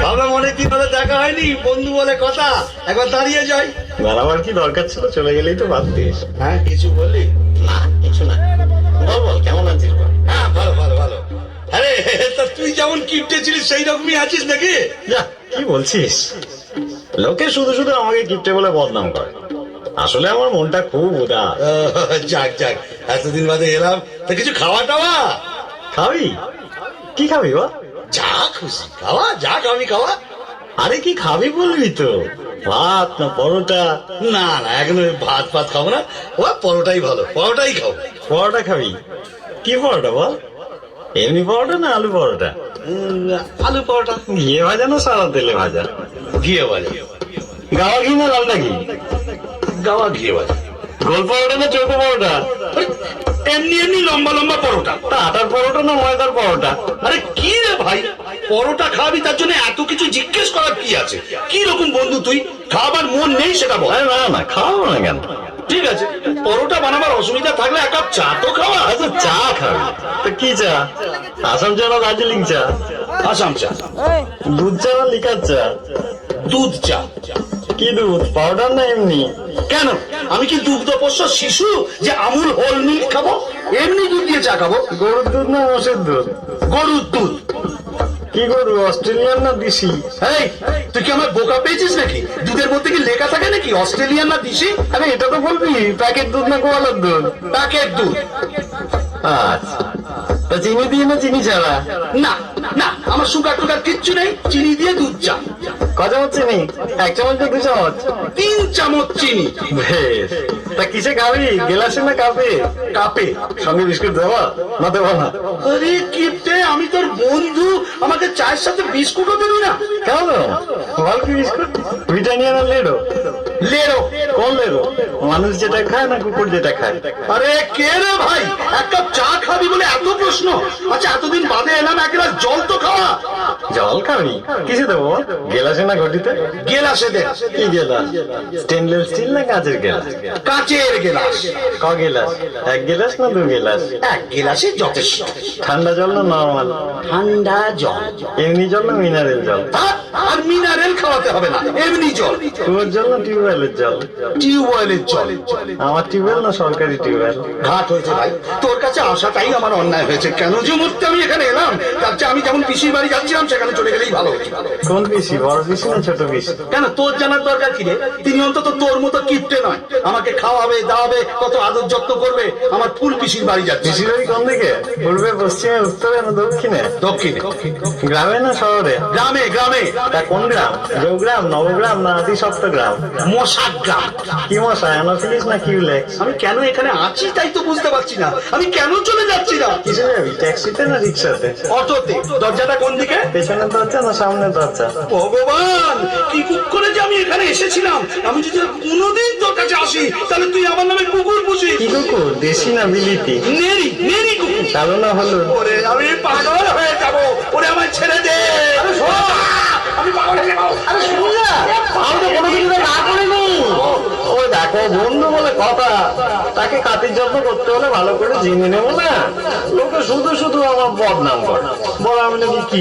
ভাবলাম অনেক দিন ধরে দেখা হয়নি, বন্ধু বলে কথা, একবার দাঁড়িয়ে যাই। বেড়াবার কি দরকার ছিল, চলে গেলেই তো বাদ দিস। হ্যাঁ, কিছু বললি? না কিছু না, বল বল কেমন আছিস বল। হ্যাঁ, ভালো ভালো ভালো। আরে তা তুই যেমন কিপটে ছিলিস সেই রকমই আছিস নাকি? যা কি বলছিস, লোকে শুধু শুধু আমাকে কিপটে বলে বদনাম করে, আসলে আমার মনটা খুব উদাস। যাক যাক, এতদিন বাদে এলাম, তা কিছু খাওয়া টাওয়া? খাবি? কি খাবি বল? যা খুশি খাওয়া, যা খাবি খাওয়া। আরে কি খাবি বলবি তো, ভাত না পরোটা? না না, এখন ওই ভাত ফাত খাবো না, ও পরোটাই ভালো, পরোটাই খাবো। পরোটা খাবি? কি পরোটা বল? এমনি পরোটা না আলু পরোটা? আলু পরোটা। ঘিয়ে ভাজা না সাদা তেলে ভাজা? ঘিয়ে ভাজা। গাওয়া ঘি না লালটা ঘি? গাওয়া ঘিয়ে ভাজা। গোল পরোটা না চৌকো পরোটা? এমনি এমনি লম্বা লম্বা পরোটা। তা আটার পরোটা না ময়দার পরোটা? আরে কি রে ভাই, পরোটা খাবি তার জন্য এত কিছু জিজ্ঞেস করার কি আছে? কি রকম বন্ধু তুই, খাবার মন নেই সেটা বল। আরে না না, খাওয়াবো না কেন? ঠিক আছে, পরোটা বানাবার অসুবিধা থাকলে এক কাপ চা তো খাওয়া। আচ্ছা চা খাবি তো কি চা? আসাম চা না দার্জিলিং চা? আসাম চা। দুধ চা না লিকার চা? দুধ চা। কি দুধ, পাউডার না এমনি? কেন, আমি কি দুগ্ধপোষ্য শিশু যে আমুল হোল মিল্ক খাবো? এমনি দুধ দিয়ে চা খাবো। গরুর দুধ না মোষের দুধ? গরুর দুধ। কি গরু, অস্ট্রেলিয়ান না দেশি? এই, তুই কি আমার বোকা পেয়েছিস নাকি? দুধের মধ্যে কি লেখা থাকে নাকি অস্ট্রেলিয়ান না দেশি? আরে এটা তো বলবি প্যাকেট দুধ না গোয়ালের দুধ? প্যাকেট দুধ। আচ্ছা, তা চিনি দিয়ে না চিনি ছাড়া? না না, আমার সুগার টুগার কিচ্ছু নেই, চিনি দিয়ে দুধ চা। ক চামচ চিনি? এক চামচ না 2 চামচ? 3 চামচ চিনি। বেশ, তা কিসে খাবি, গেলাসে না কাপে? কাপে। সঙ্গে বিস্কুট দেওয়া না দেওয়া না? আরে কিপটে, আমি তোর বন্ধু, আমাকে চায়ের সাথে বিস্কুটও দিবি না? কেন বল, কি বিস্কুট? ব্রিটানিয়া না লেডো? লেরো। কোন লেডো, মানুষ যেটা খায় না কুকুর যেটা খায়? আরে কে রে ভাই, এক কাপ চা খাবি বলে এত প্রশ্ন? আচ্ছা, এতদিন বাদে এলাম, এক গ্লাস জল তো খাওয়া। জল খাবি? কিসে দেবো, গেলাসে না ঘটিতে? গেলাসে দে। কি গেলাস, স্টেনলেস স্টিল না কাঁচের গেলাস? কাচের গেলাস। ক গেলাস, 1 গেলাস না 2 গেলাস? এক গেলাসে যথেষ্ট। ঠান্ডা জল না নর্মাল? ঠান্ডা জল। এমনি জল না মিনারেল জল? আর মিনারেল খাওয়াতে হবে না, এমনি জল। কুয়োর জল না টিউবওয়েলের জল? টিউবওয়েলের জল। আমার টিউবওয়েল না সরকারি টিউবওয়েল? ঘাট হয়েছে ভাই, তোর কাছে আসাটাই আমার অন্যায় হয়েছে। কেন যে মুহূর্তে আমি এখানে এলাম, তার চেয়ে আমি যেমন পিসির বাড়ি যাচ্ছিলাম সেখানে চলে গেলেই ভালো হতো। কোন পিসি, বড় পিসি না ছোট পিসি? কেন, তোর জানার দরকার কি রে? তিনি অন্তত তোর মতো কিপটে নয়, আমাকে খাওয়াবে দাওয়াবে, কত আদর যত্ন করবে। আমার ফুল পিসির বাড়ি যাচ্ছে। পিসির বাড়ি কোন দিকে, পূর্বে পশ্চিমে উত্তরে না দক্ষিণে? দক্ষিণে। গ্রামে না শহরে? গ্রামে গ্রামে। তা কোন গ্রাম, গ্রাম নবগ্রাম না আদি সপ্তগ্রাম? মশাক গ্রাম। কি মশা, অ্যানোফিলিস না কিউলেক্স? আমি কেন এখানে আছি তাই তো বুঝতে পারছি না, আমি কেন চলে যাচ্ছি না। কিসে যাবি, ট্যাক্সিতে না রিক্সাতে? অটোতে। দরজাটা কোন দিকে? পেছনের দরজা না সামনের দরজা? ভগবান, কি কুক করে যে আমি এখানে এসেছিলাম। আমি যদি কোনোদিন তোর কাছে আসি তাহলে তুই আমার নামে কুকুর পুষিস। কি কুকুর, দেশি না বিলিতি? নেরি নেরি কুকুর। কালো না হলুদ? ওরে আমি পাগল হয়ে যাবো, ওরে আমায় ছেড়ে দে। আমি পাগল হয়ে যাবো। আরে শুন না, আমি তো কোনো কিছু না করিনি। ওই দেখো বন্ধু বলে কথা, তাকে খাতির যত্ন করতে হলে ভালো করে জেনে নেবো না? লোকে শুধু শুধু আমার বদনাম করে, বলে আমি নাকি কি